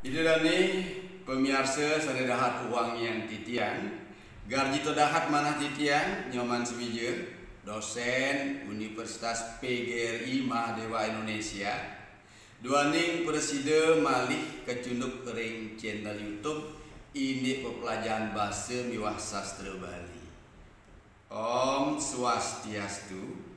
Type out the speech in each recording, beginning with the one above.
Itu dani pemirsa sanedahat uang yang titian, garji dahat manah titian, nyoman semija, dosen Universitas PGRI Mahdewa Indonesia, duaning preside malih kecunduk ring channel YouTube ini pepelajaran bahasa miwah sastra Bali. Om Swastiastu.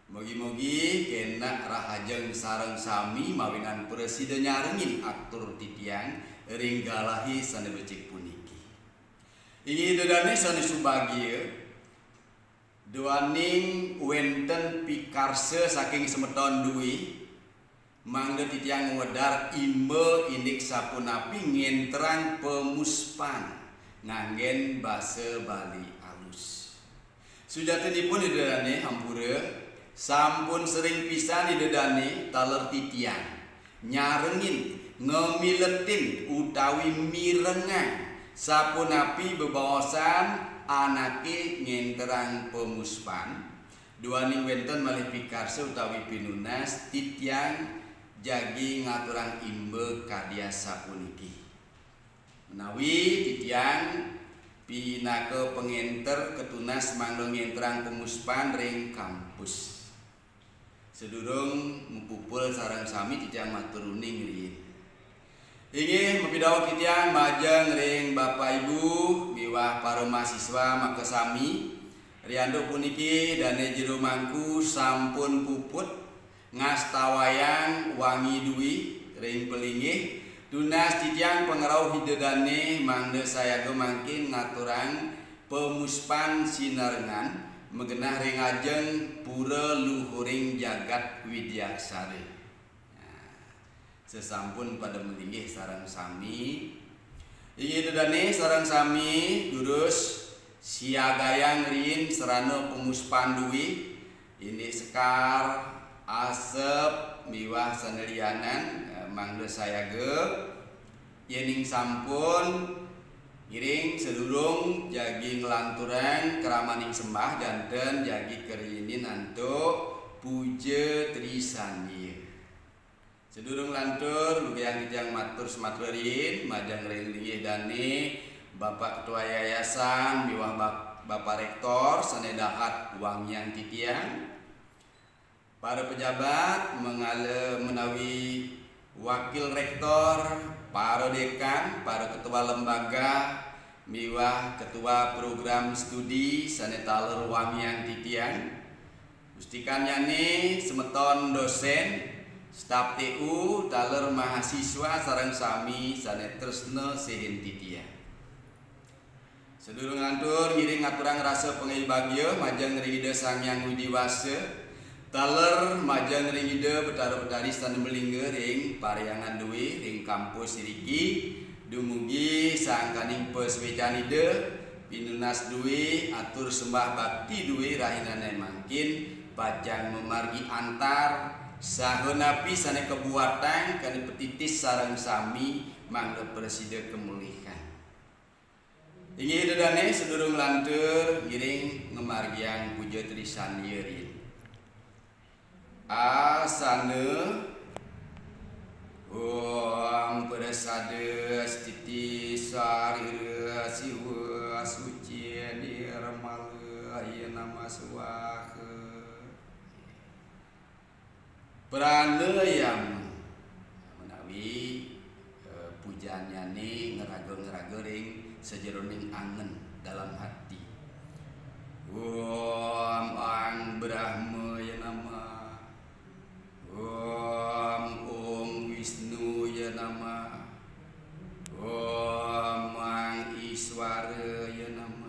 Mogi-mogi kena rahajeng sareng sami mawinan presiden nyarengin aktur titian ringgalahi sana becik puniki. Ini dedane sana subagia duaning wenten pikarse saking semeton dui mangga titiang wedar imbe indik sapunapi ngenterang pemuspan nganggen basa Bali alus. Sujatinipun dedane hampura sampun sering pisan didedani taler titian nyarengin ngemiletin utawi mirengan sapunapi bebawasan anake ngenterang pemuspan duaning wenten malih pikarsa utawi pinunas titian jagi ngaturang imbe kadya sapuniki menawi titian pinake pengenter ketunas mangga ngenterang pemuspan ring kampus. Sedurung mempupul sarang sami titiang matur nuning riyin. Inggih mepidhawa titiang majeng ring Bapak Ibu miwah para mahasiswa maka sami riyando puniki dane jero mangku sampun puput ngastawayang wangi dui ring pelingih tunas titiang pengerau hidedane mangde saya mangkin ngaturang pemuspan sinarengan megenah ring ajeng pura luhuring jagat widyasari. Nah, sesampun pada melinggih sarang sami ingin dedane sarang sami durus siagayang rin serana pemuspan dui ini sekar asep miwah sanelianan mangde saya yening sampun giring sedurung jagi ngelanturan keramaning sembah janten jagi kerinin antuk puja trisandi sedurung lantur lugiang kijang matur sematrerin majang ring dani Bapak Ketua Yayasan miwah Bapak Rektor sanedahat Wangyang titian para pejabat menawi wakil rektor para dekan, para ketua lembaga, miwah ketua program studi sanetaler Wangyang titian. Mustikannya nih semeton dosen, staf TU, taler mahasiswa sareng sami sanetresna sehen titian. Sedurung ngantur ngiring ngaturang rasa pengibagya majeng ridha Sangyang Widiwasa. Taler majang ring ide betara-betari stand melingga ring paryangan duwi ring kampus iriki dumugi sangkaning peswecan ide pinunas duwi atur sembah bakti duwi rahinane mangkin pajang memargi antar sahenapi sane kebuatan kani petitis sareng sami mangga preside kemulihan ingi dedane sedurung lantur ngiring ngemargiang puja trisandi rin asana om persades titi sarira siwa suci nirmala nama suwaha pranayam menawi pujaannya nih ngeraga ring sejeroning angen dalam hati om ang brahma ya nama Om Wisnu ya nama Om Ang Iswara ya nama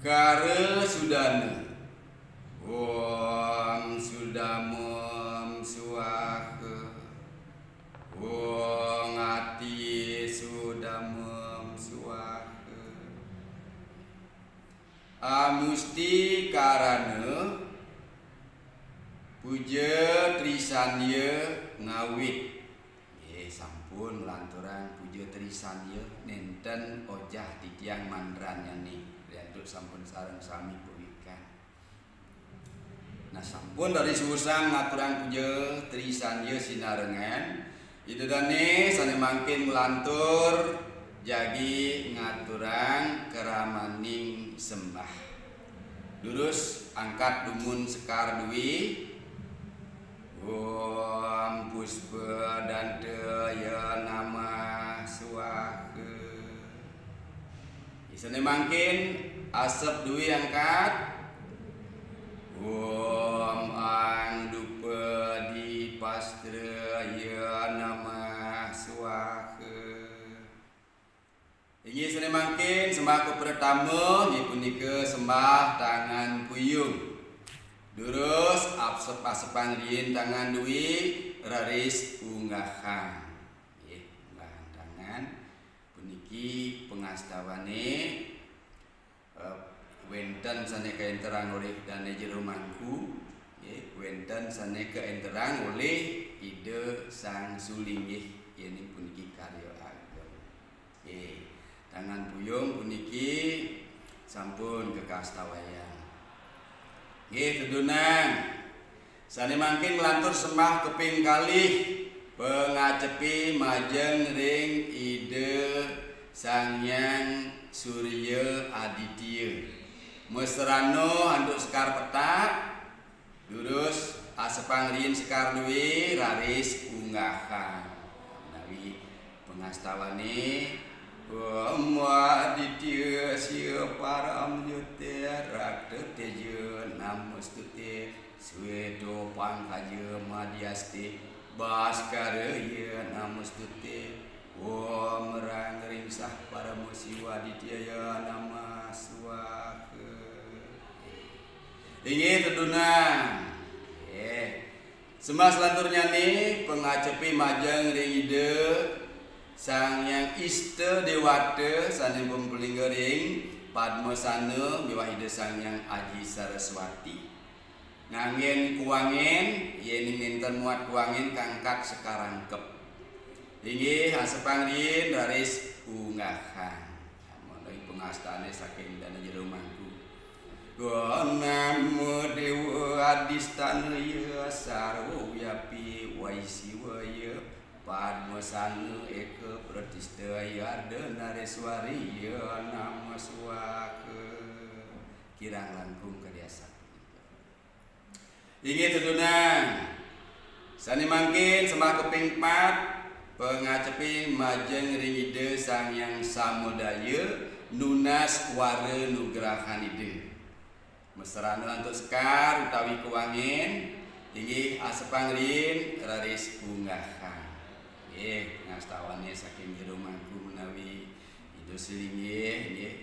Kare Sudana Om Sudamom Suwaka Om Ati Sudamom Suwaka Amusti Karana puja trisandya ngawit sampun lanturan puja trisandya nenten ojah titiang mandrannya nih lihat sampun sareng sami pewikan Nah sampun dari susang ngaturan puja trisandya sinarengan Itu dane sane mangkin melantur jagi ngaturang keramaning sembah. Lurus angkat dumun sekar duwi Om puspa dante ya nama suake. Isane mangkin asap duwi angkat Om ang dupa di pastra ya nama suake. Ini sene mangkin sembah pertama nggih punika sembah tangan puyung. Durus asep-asepan riyin tangan duwi raris unggahan. Nggih, unggahan tangan puniki pengastawane wenten sane kaenterang oleh dane jero mangku, nggih, wenten sane kaenterang oleh ide sang suling nggih, yen puniki karya ageng. Nggih, tangan puyung puniki sampun kekastawayang. Nggih tedunan sane mangkin nglantur sembah keping kalih pengacepi majeng ring ide Sang Hyang Surya Aditya mesrano handuk sekar petak lurus asepang riyin sekar duwi raris unggahan menawi pengastawane Om Aditya Sia Param Yute Rakte Teja Namastute Swedo Pangkaja Madhyasti Baskara Ya Namastute Om Rang Ringsah Paramo Siwa Aditya Ya Nama Suake. Ini tedunan sembah selanturnya nih pengacepi majeng ring ide Sang Hyang Ista Dewata sane pempelingering padmasana miwah ide Sang Hyang Aji Saraswati. Nganggen kuangin yen ninten muat kuangin kangkat sekarang kep. Inggih hasepang riyin raris unggahan. Menawi pengastane saking dana jero mangku. Namo Dewa Adistana ya sarwa yapi waisi waya padmasana eka pratista yarda nareswari ya nama suake. Kirang langkung kadiasa. Inggih tedunan sane mangkin sembah keping 4 pengacepi majeng ring ide Sang Hyang Samodaya nunas wara nugrahan ide. Mesrana antuk sekar utawi kuangin inggih asepang riyin raris unggahan. Nggih, ngastawane saking jero mangku menawi ide silinggih nggih.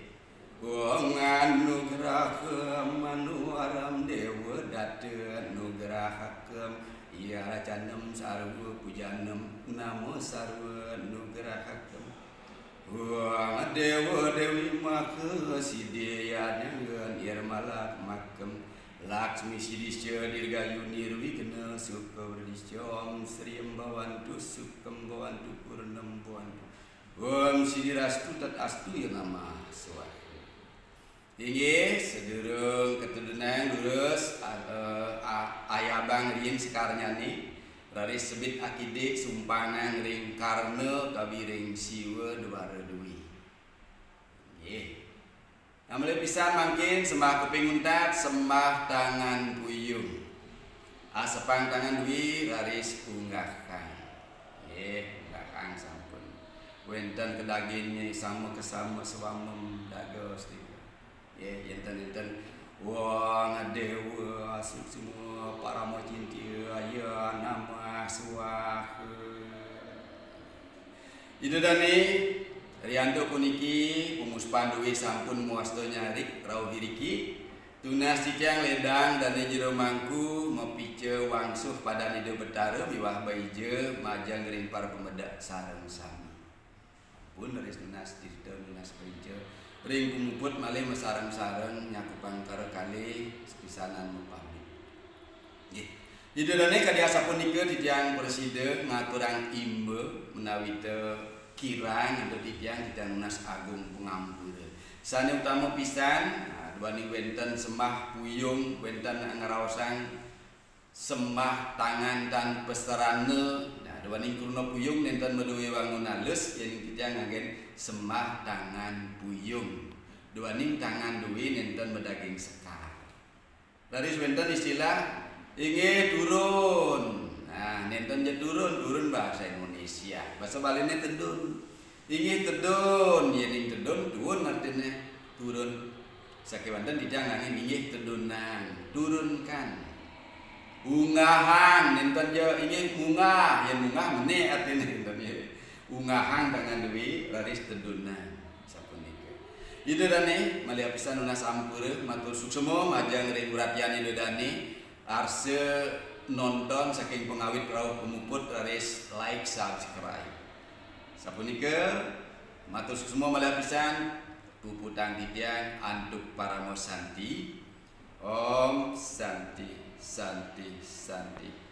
Wong anugrahem manuaram dewa date nugrahakem iya canem sarwa pujanem namo sarwa nugrahakem. Wong dewa dewi maka sideya dengan irmalak makem Laksmi Sidisya Dirgayu Nirwigna Sukawardisya Om Sri Embawantu Sukem Bawantu Purnem Bawantu Om Sidirastu Tat Astu ya nama suara. Inggih sedurung keturunan lurus ayabang riyin sekarnya nih raris sebit akidik sumpangan ring karna kawi ring siwa dwara duwi. Nggih. Namanya pisan mangkin sembah keping untat sembah tangan puyung. Asepang tangan duwi raris unggahan. Nggih, unggahan sampun. Wenten kedagingnya sama kesama sewamem dagos tiga. Nggih, enten-enten wong dewa semua para mocintia ya nama suake. Itu dani Rianto puniki pumuspan duwi sampun muasto nyarik rau hiriki tunas cicang ledang dan jero mangku mepice wangsuh pada ide betara miwah baije majang ring para pemedak sareng sami pun dari tunas dirda tunas baije ring kumuput malih mesareng-sareng nyakupang karo kali sepisanan mupamit. Nggih. Didodone kadiasa punika titiang presiden ngaturang imbe menawi teu kirang atau titiang nunas agung pengampur. Sane utama pisan duani wenten sembah puyung wenten ngaraosang sembah tangan dan peserane. Nah Dewaning kurna puyung nenten meduwe wangun alus yen kita ngagen semah tangan puyung. Dewaning tangan duwi nenten medaging sekar. Dari wenten istilah inge turun. Nah, nenten je turun bahasa Indonesia. Bahasa Baline tedun. Inge tedun, yen tedun tuun artinya turun. Sakewanten tidak ngangin inge tedunan, turunkan. Ungahan nenten je inge mungah, yen mungah mene artinya nenten ye. Ungahan tangan dewi laris tedunan. Sapunika. Ieu dane mali pisan unas sampeureun matur suksema majang ring uratian ieu dane arse nonton saking pengawit rauh pemuput laris like subscribe. Sapunika matur suksema mali pisan puputang titian antuk Paramosanti. Om Santi Santi Santi.